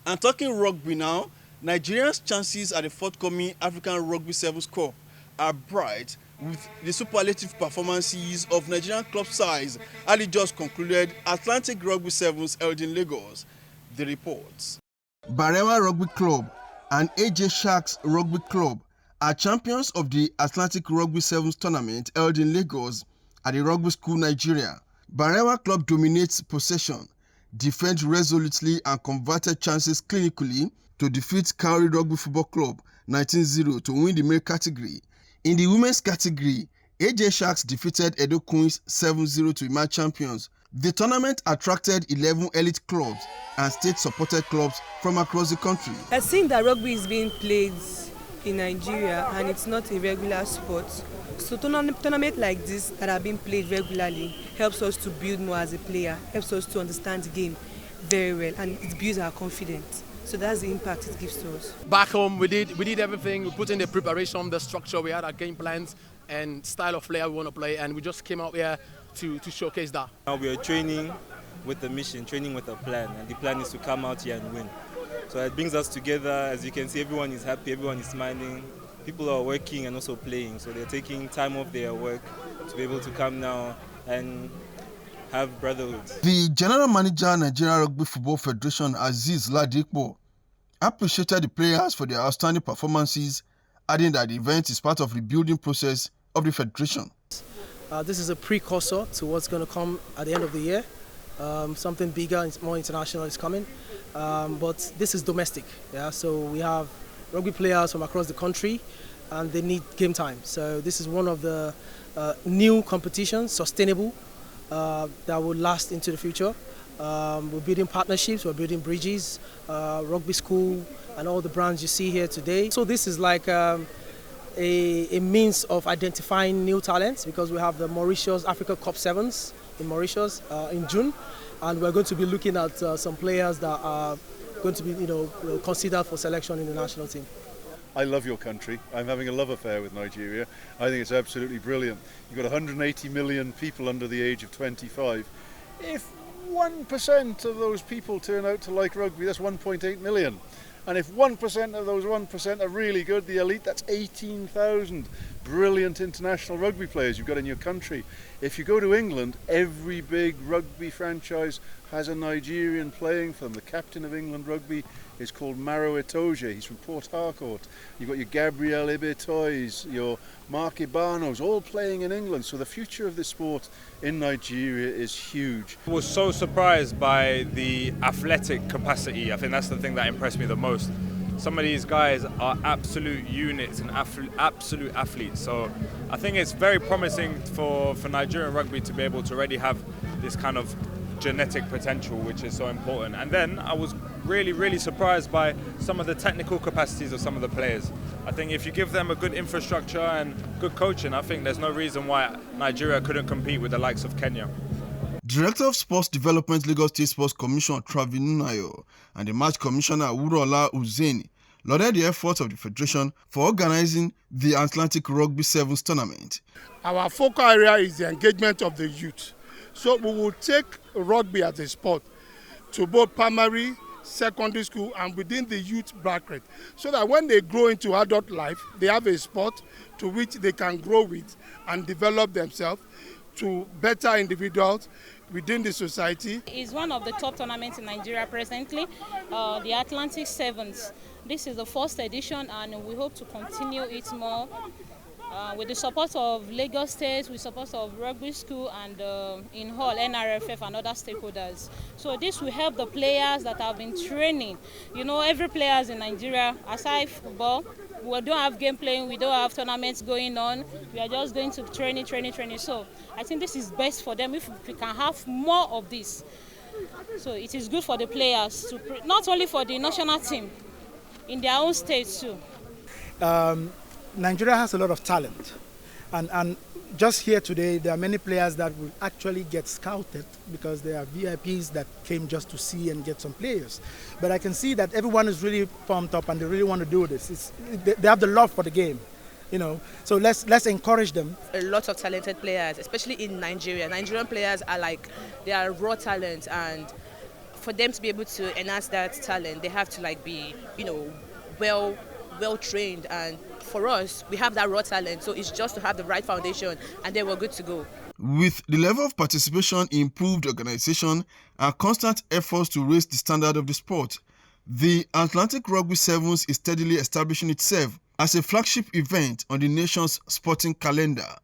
And talking rugby now, Nigeria's chances at the forthcoming African Rugby Sevens Cup are bright with the superlative performances of Nigerian club sides as it just concluded Atlantic Rugby Sevens held in Lagos. The reports. Barewa Rugby Club and AJ Sharks Rugby Club are champions of the Atlantic Rugby Sevens tournament held in Lagos at the Rugby School, Nigeria. Barewa Club dominates possession, defended resolutely and converted chances clinically to defeat Cowrie Rugby Football Club 19-0 to win the male category. In the women's category, AJ Sharks defeated Edo Queens 7-0 to emerge champions. The tournament attracted 11 elite clubs and state-supported clubs from across the country. I've seen that rugby is being played in Nigeria and it's not a regular sport. So tournament like this that are being played regularly helps us to build more as a player, helps us to understand the game very well, and it builds our confidence. So that's the impact it gives to us. Back home, we did everything. We put in the preparation, the structure. We had our game plans and style of player we want to play, and we just came out here to showcase that. Now we are training with a mission, training with a plan, and the plan is to come out here and win. So it brings us together. As you can see, everyone is happy, everyone is smiling. People are working and also playing, so they're taking time off their work to be able to come now and have brotherhood. The General Manager, Nigerian Rugby Football Federation, Aziz Ladipo, appreciated the players for their outstanding performances, adding that the event is part of the building process of the federation. This is a precursor to what's going to come at the end of the year. Something bigger, more international is coming, but this is domestic. Yeah, so we have rugby players from across the country, and they need game time. So this is one of the new competitions, sustainable, that will last into the future. We're building partnerships, we're building bridges, rugby school, and all the brands you see here today. So this is like a means of identifying new talents, because we have the Mauritius Africa Cup Sevens in Mauritius in June, and we're going to be looking at some players that are going to be, considered for selection in the national team. I love your country. I'm having a love affair with Nigeria. I think it's absolutely brilliant. You've got 180 million people under the age of 25. If 1% of those people turn out to like rugby, that's 1.8 million. And if 1% of those 1% are really good, the elite, that's 18,000 brilliant international rugby players you've got in your country. If you go to England, every big rugby franchise has a Nigerian playing for them. The captain of England rugby is called Maro Itoje. He's from Port Harcourt. You've got your Gabriel Ibetois, your Mark Ibanos, all playing in England. So the future of this sport in Nigeria is huge. I was so surprised by the athletic capacity. I think that's the thing that impressed me the most. Some of these guys are absolute units and absolute athletes. So I think it's very promising for Nigerian rugby to be able to already have this kind of genetic potential, which is so important. And then I was really surprised by some of the technical capacities of some of the players. I think if you give them a good infrastructure and good coaching, I think there's no reason why Nigeria couldn't compete with the likes of Kenya. Director of Sports Development, Lagos State Sports Commission Travi Nunayo, and the match commissioner Urola Uzeni lauded the efforts of the Federation for organizing the Atlantic Rugby Sevens tournament. Our focal area is the engagement of the youth. So we will take rugby as a sport to both primary, secondary school, and within the youth bracket, so that when they grow into adult life, they have a sport to which they can grow with and develop themselves to better individuals within the society. It's one of the top tournaments in Nigeria presently, the Atlantic Sevens. This is the first edition, and we hope to continue it more with the support of Lagos State, with support of Rugby School, and in Hall, NRFF and other stakeholders. So this will help the players that have been training. You know, every players in Nigeria, aside football, we don't have game playing, we don't have tournaments going on. We are just going to training. So I think this is best for them if we can have more of this. So it is good for the players, not only for the national team, in their own states too. Nigeria has a lot of talent, and just here today there are many players that will actually get scouted because they are VIPs that came just to see and get some players. But I can see that everyone is really pumped up and they really want to do this. They have the love for the game, so let's encourage them. A lot of talented players, especially in Nigeria. Nigerian players are they are raw talent, and for them to be able to enhance that talent, they have to like be, you know, well trained. And for us, we have that raw talent, so it's just to have the right foundation, and then we're good to go. With the level of participation, improved organization, and constant efforts to raise the standard of the sport, the Atlantic Rugby Sevens is steadily establishing itself as a flagship event on the nation's sporting calendar.